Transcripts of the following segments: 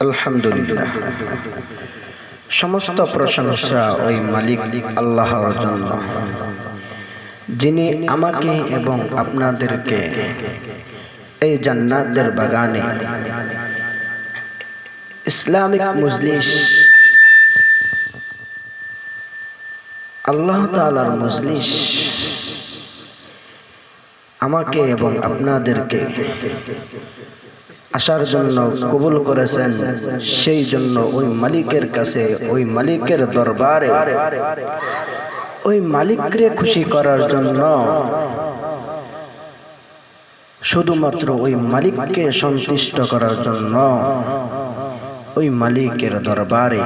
আলহামদুলিল্লাহ, সমস্ত প্রশংসা ওই মালিক আল্লাহর জন্য, যিনি আমাকে এবং আপনাদেরকে এই জান্নাতের বাগানে ইসলামিক মজলিস, আল্লাহ তাআলার মজলিস আমাকে এবং আপনাদেরকে আসার জন্য কবুল করেছেন। সেই জন্য ওই মালিকের কাছে, ওই মালিকের দরবারে, ওই মালিককে খুশি করার জন্য, শুধুমাত্র ওই মালিককে সন্তুষ্ট করার জন্য ওই মালিকের দরবারে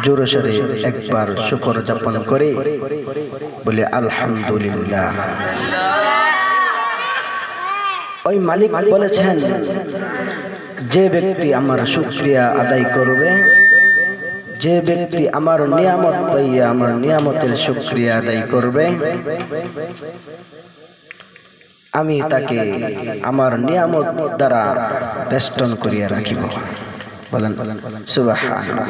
জোরে সোরে একবার শুকর যাপন করে বলে আলহামদুলিল্লাহ। ওই মালিক বলেছেন, যে ব্যক্তি আমার শুকরিয়া আদায় করবে, যে ব্যক্তি আমার নিয়ামত পাইয়া আমার নিয়ামতের শুকরিয়া আদায় করবে, আমি তাকে আমার নিয়ামত দ্বারা বেষ্টন করিয়া রাখিব। বলেন সুবহানাল্লাহ।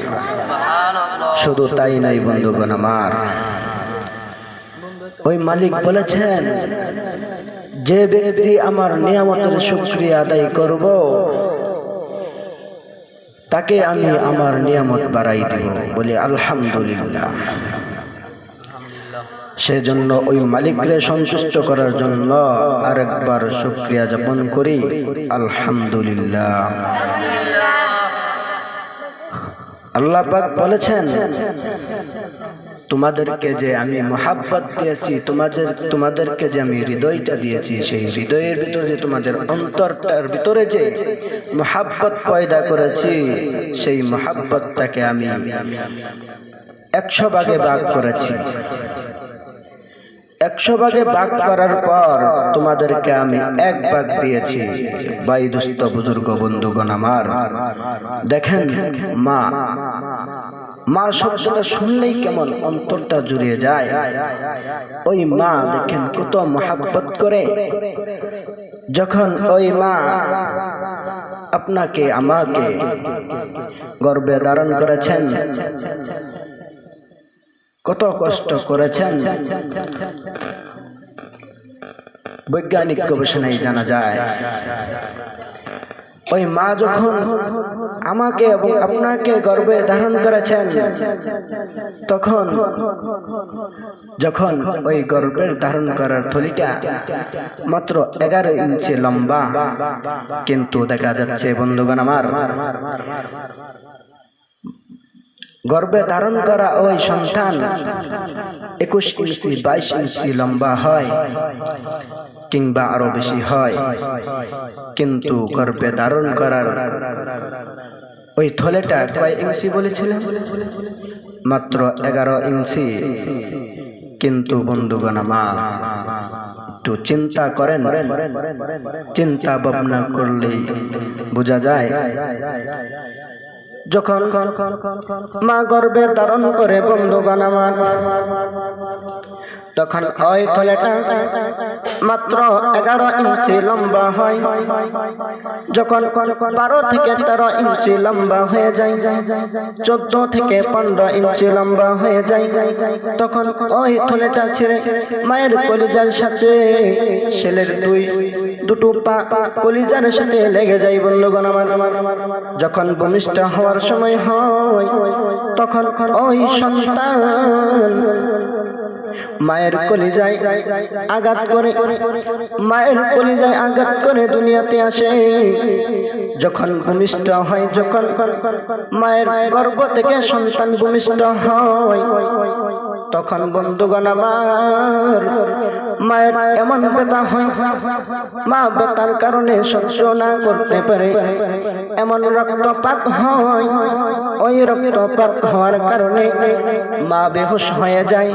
শুধু তাই নাই বন্ধুগণ আমার, ওই মালিক বলেছেন, যে ব্যক্তি আমার নিয়ামতের শুকরিয়া আদায় করব, তাকে আমি আমার নিয়ামত বাড়াই দেব। বলে আলহামদুলিল্লাহ। সেজন্য ওই মালিককে সন্তুষ্ট করার জন্য আরেকবার শুকরিয়া যাপন করি আলহামদুলিল্লাহ। আল্লাহ পাক বলেছেন, তোমাদেরকে যে আমি মহাব্বত দিয়েছি, তোমাদেরকে যে আমি হৃদয়টা দিয়েছি, সেই হৃদয়ের ভিতরে যে তোমাদের অন্তরটার ভিতরে যে মহাব্বত পয়দা করেছি, সেই মহাব্বতটাকে আমি 100 ভাগে ভাগ করেছি। 100 ভাগে ভাগ করার পর তোমাদেরকে আমি 1 ভাগ দিয়েছি। ভাই দোস্ত বুজুর্গ বন্ধুগণ আমার, দেখেন মা শব্দটা শুনলেই কেমন অন্তরটা জুড়িয়ে যায়। ওই মা দেখেন কত মহাব্বত করে। যখন ওই মা আপনাকে আমাকে গর্ভে ধারণ করেছেন, কত কষ্ট করেছেন, বৈজ্ঞানিক গবেষণায় জানা যায়। ওই মা যখন আমাকে এবং আপনাকে গর্ভে ধারণ করেছেন, তখন যখন ওই গর্ভের ধারণ করার থলিটা মাত্র 11 ইঞ্চি লম্বা, কিন্তু দেখা যাচ্ছে বন্ধুগণ আমার, গর্ভে ধারণ করা ওই সন্তান 21 ইঞ্চি 22 ইঞ্চি লম্বা হয়, কিংবা আরো বেশি হয়। কিন্তু গর্ভে ধারণ করার ওই থলেটা কয় ইঞ্চি বলেছিলেন? মাত্র 11 ইঞ্চি। কিন্তু বন্ধুগণ আমার, একটু চিন্তা করেন, চিন্তা ভাবনা করলেই বোঝা যায়, যখন মা গর্ভে ধারণ করে বন্ধুগণ আমার, তখন ওই থলেটা মাত্র 11 ইঞ্চি লম্বা হয়। যখন 12 থেকে 13 ইঞ্চি লম্বা হয়ে যায়, 14 থেকে 15 ইঞ্চি লম্বা হয়ে যায়, তখন ওই থলেটা ছেড়ে মায়ের কলিজার সাথে ছেলের দুটো পা কলিজার সাথে লেগে যায় বন্ধুগণ আমার। যখন ভূমিষ্ঠ হওয়ার সময় হয়, তখন ওই সন্তান মায়ের কলিজায় আঘাত করে, মায়ের কলিজায় আঘাত করে দুনিয়াতে আসে। যখন ভূমিষ্ঠ হয়, যখন মায়ের গর্ভ থেকে সন্তান ভূমিষ্ঠ হয়, তখন বন্ধুগণ আমার, মায়ের এমন ব্যথা হয়, মা ব্যথার কারণে সহ্য না করতে পারে, এমন রক্তপাত হয়। ওই রক্তপাত হওয়ার কারণে মা বেহুশ হয়ে যায়।